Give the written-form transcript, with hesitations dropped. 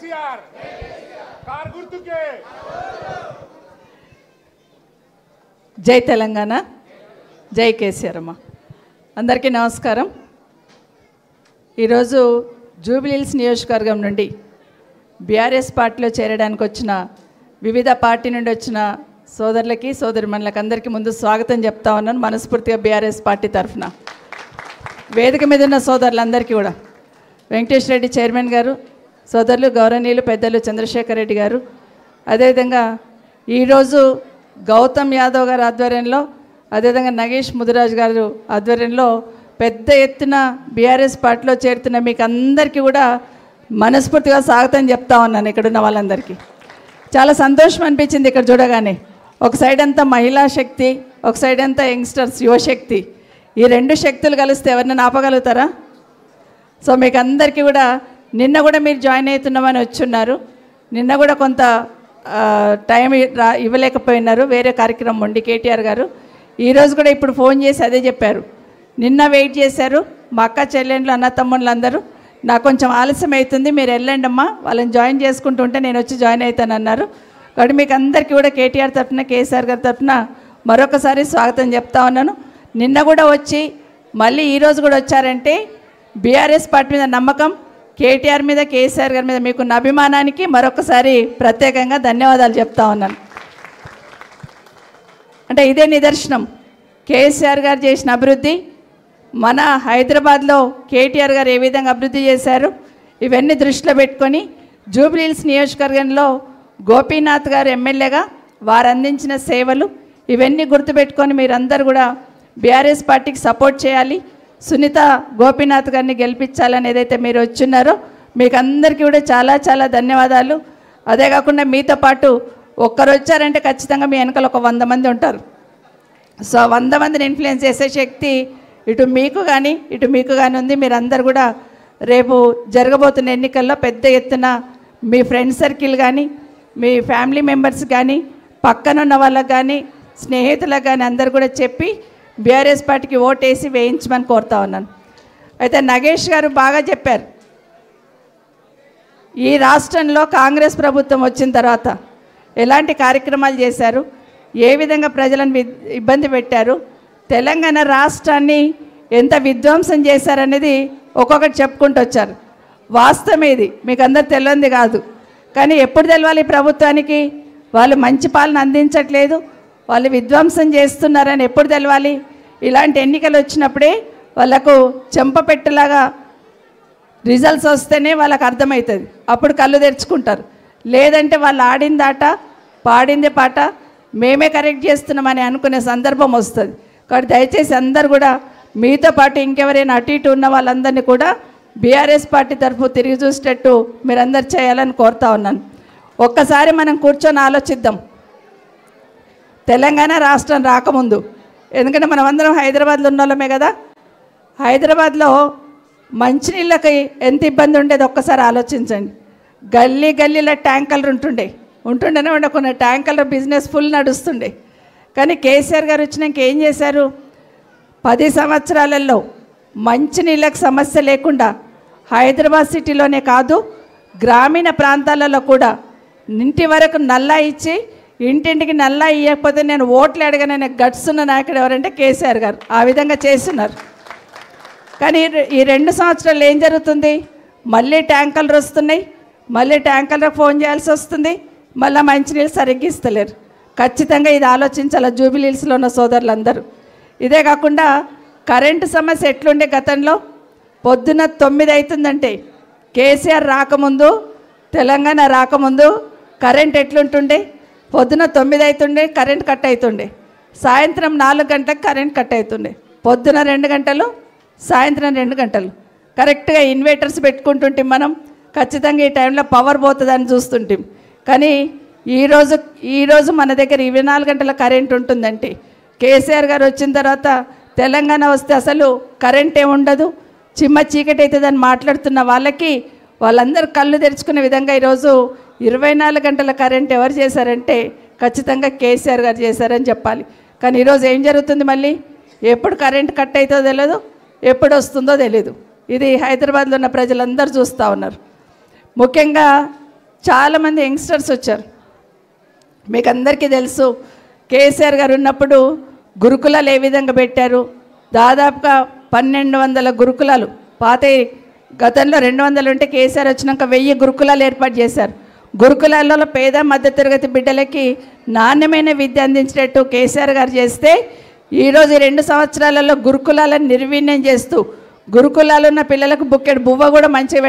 KCR car గుర్తుకే జై తెలంగాణ, జై కేసీఆర్ అమ్మ. అందరికీ నమస్కారం. ఈరోజు జూబ్లీహిల్స్ నియోజకవర్గం నుండి బీఆర్ఎస్ పార్టీలో చేరడానికి వచ్చిన వివిధ పార్టీ నుండి వచ్చిన సోదరులకి సోదరిమణులకి అందరికీ ముందు స్వాగతం చెప్తా ఉన్నాను మనస్ఫూర్తిగా బీఆర్ఎస్ పార్టీ తరఫున. వేదిక మీద ఉన్న సోదరులందరికీ కూడా వెంకటేష్ రెడ్డి చైర్మన్ గారు, సోదరులు గౌరవనీయులు పెద్దలు చంద్రశేఖర్ రెడ్డి గారు, అదేవిధంగా ఈరోజు గౌతమ్ యాదవ్ గారి ఆధ్వర్యంలో, అదేవిధంగా నగేష్ ముదిరాజ్ గారు ఆధ్వర్యంలో పెద్ద ఎత్తున బీఆర్ఎస్ పార్టీలో చేరుతున్న మీకు అందరికీ కూడా మనస్ఫూర్తిగా స్వాగతం చెప్తా ఉన్నాను. ఇక్కడున్న వాళ్ళందరికీ చాలా సంతోషం అనిపించింది ఇక్కడ చూడగానే. ఒక సైడ్ అంతా మహిళా శక్తి, ఒక సైడ్ అంతా యంగ్స్టర్స్ యువశక్తి. ఈ రెండు శక్తులు కలిస్తే ఎవరినైనా ఆపగలుగుతారా? సో మీకు అందరికీ కూడా నిన్న కూడా మీరు జాయిన్ అవుతున్నామని వచ్చున్నారు. నిన్న కూడా కొంత టైం ఇవ్వలేకపోయినారు, వేరే కార్యక్రమం ఉండి కేటీఆర్ గారు. ఈరోజు కూడా ఇప్పుడు ఫోన్ చేసి అదే చెప్పారు. నిన్న వెయిట్ చేశారు మా అక్క చెల్లెండ్లు అన్న తమ్ముళ్ళు అందరూ. నాకు కొంచెం ఆలస్యం అవుతుంది, మీరు వెళ్ళండి అమ్మా, వాళ్ళని జాయిన్ చేసుకుంటుంటే నేను వచ్చి జాయిన్ అవుతాను అన్నారు. కాబట్టి మీకు అందరికీ కూడా కేటీఆర్ తరఫున కేసీఆర్ గారి తరఫున మరొకసారి స్వాగతం చెప్తా ఉన్నాను. నిన్న కూడా వచ్చి మళ్ళీ ఈరోజు కూడా వచ్చారంటే బీఆర్ఎస్ పార్టీ మీద నమ్మకం, కేటీఆర్ మీద కేసీఆర్ గారి మీద మీకున్న అభిమానానికి మరొకసారి ప్రత్యేకంగా ధన్యవాదాలు చెప్తా ఉన్నాను. అంటే ఇదే నిదర్శనం కేసీఆర్ గారు చేసిన అభివృద్ధి, మన హైదరాబాద్లో కేటీఆర్ గారు ఏ విధంగా అభివృద్ధి చేశారు, ఇవన్నీ దృష్టిలో పెట్టుకొని జూబ్లీహిల్స్ నియోజకవర్గంలో గోపీనాథ్ గారు ఎమ్మెల్యేగా వారు అందించిన సేవలు ఇవన్నీ గుర్తుపెట్టుకొని మీరందరూ కూడా బీఆర్ఎస్ పార్టీకి సపోర్ట్ చేయాలి, సునీత గోపీనాథ్ గారిని గెలిపించాలని ఏదైతే మీరు వచ్చున్నారో మీకు అందరికీ కూడా చాలా చాలా ధన్యవాదాలు. అదే కాకుండా మీతో పాటు ఒక్కరు వచ్చారంటే ఖచ్చితంగా మీ వెనకాల ఒక 100 మంది ఉంటారు. సో 100 మందిని ఇన్ఫ్లుయెన్స్ చేసే శక్తి ఇటు మీకు కానీ ఉంది. మీరందరూ కూడా రేపు జరగబోతున్న ఎన్నికల్లో పెద్ద ఎత్తున మీ ఫ్రెండ్ సర్కిల్ కానీ, మీ ఫ్యామిలీ మెంబర్స్ కానీ, పక్కనున్న వాళ్ళకి కానీ, స్నేహితులకు కానీ అందరు కూడా చెప్పి బీఆర్ఎస్ పార్టీకి ఓటేసి వేయించమని కోరుతా ఉన్నాను. అయితే నగేష్ గారు బాగా చెప్పారు, ఈ రాష్ట్రంలో కాంగ్రెస్ ప్రభుత్వం వచ్చిన తర్వాత ఎలాంటి కార్యక్రమాలు చేశారు, ఏ విధంగా ప్రజలను ఇబ్బంది పెట్టారు, తెలంగాణ రాష్ట్రాన్ని ఎంత విధ్వంసం చేశారనేది ఒక్కొక్కటి చెప్పుకుంటూ వచ్చారు. వాస్తవం ఇది మీకు అందరు తెలియంది కాదు. కానీ ఎప్పుడు తెలవాలి ప్రభుత్వానికి వాళ్ళు మంచి పాలన అందించట్లేదు, వాళ్ళు విధ్వంసం చేస్తున్నారని ఎప్పుడు తెలవాలి? ఇలాంటి ఎన్నికలు వచ్చినప్పుడే వాళ్ళకు చెంపపెట్టలాగా రిజల్ట్స్ వస్తేనే వాళ్ళకు అర్థమవుతుంది, అప్పుడు కళ్ళు తెరుచుకుంటారు. లేదంటే వాళ్ళు ఆడింది ఆట పాడింది పాట, మేమే కరెక్ట్ చేస్తున్నామని అనుకునే సందర్భం వస్తుంది. కాబట్టి దయచేసి అందరు కూడా మీతో పాటు ఇంకెవరైనా అటు ఇటు ఉన్న వాళ్ళందరినీ కూడా బీఆర్ఎస్ పార్టీ తరఫు తిరిగి చూసేటట్టు మీరందరూ చేయాలని కోరుతా ఉన్నాను. ఒక్కసారి మనం కూర్చొని ఆలోచిద్దాం. తెలంగాణ రాష్ట్రం రాకముందు, ఎందుకంటే మనం అందరం హైదరాబాద్లో ఉన్న వాళ్ళమే కదా, హైదరాబాద్లో మంచినీళ్ళకి ఎంత ఇబ్బంది ఉండేది ఒక్కసారి ఆలోచించండి. గల్లీ గల్లీలో ట్యాంకర్లు ఉంటుండేనే ఉండకుండా ట్యాంకర్ల బిజినెస్ ఫుల్ నడుస్తుండే. కానీ కేసీఆర్ గారు వచ్చినాక ఏం చేశారు? 10 సంవత్సరాలలో మంచినీళ్ళకి సమస్య లేకుండా హైదరాబాద్ సిటీలోనే కాదు గ్రామీణ ప్రాంతాలలో కూడా ఇంటి వరకు నల్లా ఇచ్చి, ఇంటింటికి నల్లా ఇవ్వకపోతే నేను ఓట్లు అడగననే గట్స్ ఉన్న నాయకుడు ఎవరంటే కేసీఆర్ గారు. ఆ విధంగా చేస్తున్నారు. కానీ ఈ 2 సంవత్సరాలు ఏం జరుగుతుంది? మళ్ళీ ట్యాంకర్లు వస్తున్నాయి, మళ్ళీ ట్యాంకర్లకు ఫోన్ చేయాల్సి వస్తుంది, మళ్ళీ మంచినీళ్ళు సరిగ్గా ఇస్తలేరు. ఖచ్చితంగా ఇది ఆలోచించాలి జూబ్లీహిల్స్లో ఉన్న సోదరులందరూ. ఇదే కాకుండా కరెంటు సమస్య ఎట్లుండే గతంలో? పొద్దున 9 అవుతుందంటే కేసీఆర్ రాకముందు, తెలంగాణ రాకముందు కరెంట్ ఎట్లుంటుండే? పొద్దున 9 అవుతుండే కరెంట్ కట్ అవుతుండే, సాయంత్రం 4 గంటలకు కరెంట్ కట్ అవుతుండే, పొద్దున 2 గంటలు, సాయంత్రం 2 గంటలు. కరెక్ట్గా ఇన్వర్టర్స్ పెట్టుకుంటుంటే మనం ఖచ్చితంగా ఈ టైంలో పవర్ పోతుందని చూస్తుంటాం. కానీ ఈరోజు మన దగ్గర 24 గంటల కరెంట్ ఉంటుందంటే కేసీఆర్ గారు వచ్చిన తర్వాత తెలంగాణ వస్తే అసలు కరెంటే ఉండదు, చిమ్మ చీకటి అవుతుందని మాట్లాడుతున్న వాళ్ళందరూ కళ్ళు తెరుచుకునే విధంగా ఈరోజు 24 గంటల కరెంట్ ఎవరు చేశారంటే ఖచ్చితంగా కేసీఆర్ గారు చేశారని చెప్పాలి. కానీ ఈరోజు ఏం జరుగుతుంది? మళ్ళీ ఎప్పుడు కరెంట్ కట్ అవుతుందో తెలియదు, ఎప్పుడు వస్తుందో తెలియదు. ఇది హైదరాబాద్లో ఉన్న ప్రజలందరూ చూస్తూ ఉన్నారు. ముఖ్యంగా చాలామంది యంగ్స్టర్స్ వచ్చారు. మీకు అందరికీ తెలుసు కేసీఆర్ గారు ఉన్నప్పుడు గురుకులాలు ఏ విధంగా పెట్టారు. దాదాపుగా 1200 గురుకులాలు, పాత గతంలో 200 ఉంటే కేసీఆర్ వచ్చినాక 1000 గురుకులాలు ఏర్పాటు చేశారు. గురుకులాలలో పేద మధ్యతరగతి బిడ్డలకి నాణ్యమైన విద్య అందించేటట్టు కేసీఆర్ గారు చేస్తే ఈరోజు 2 సంవత్సరాలలో గురుకులాలను నిర్వీర్యం చేస్తూ గురుకులాలు ఉన్న పిల్లలకు బుక్కెడు బువ్వ కూడా మంచిగా